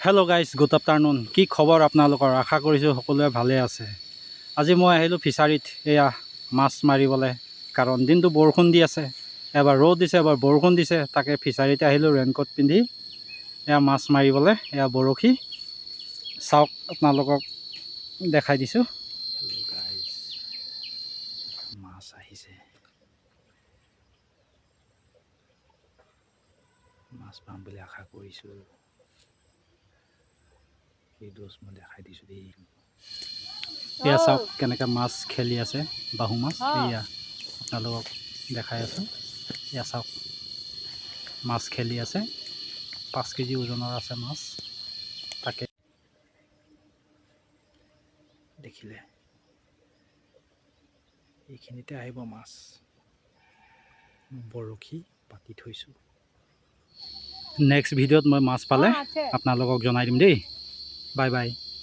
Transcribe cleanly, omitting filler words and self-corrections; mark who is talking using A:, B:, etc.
A: Hello' guys, good afternoon. কি খবৰ আপোনালোকৰ? আশা কৰিছোঁ সকলোৱে ভালে আছে। আজি মই আহিলোঁ ফিছাৰীত এয়া মাছ মাৰিবলৈ, কাৰণ দিনটো বৰষুণ দি আছে, এবাৰ ৰ'দ দিছে এবাৰ বৰষুণ দিছে। তাকে ফিছাৰীতে আহিলোঁ ৰেইনকোট পিন্ধি এয়া মাছ মাৰিবলৈ। এয়া বৰশী চাওক, আপোনালোকক দেখাই দিছোঁ। হেল্ল' গাইজ, মাছ আহিছে, মাছ পাম বুলি আশা কৰিছোঁ। এই দোষ মই দেখাই দিছোঁ দেই। এয়া চাওক কেনেকৈ মাছ খেলি আছে, বাহু মাছ। এয়া আপোনালোকক দেখাই আছোঁ। এয়া চাওক মাছ খেলি আছে, 5 কেজি ওজনৰ আছে মাছ। তাকে দেখিলে এইখিনিতে আহিব মাছ। বৰশী পাতি থৈছোঁ। নেক্সট ভিডিঅ'ত মই মাছ পালে আপোনালোকক জনাই দিম দেই। Bye bye.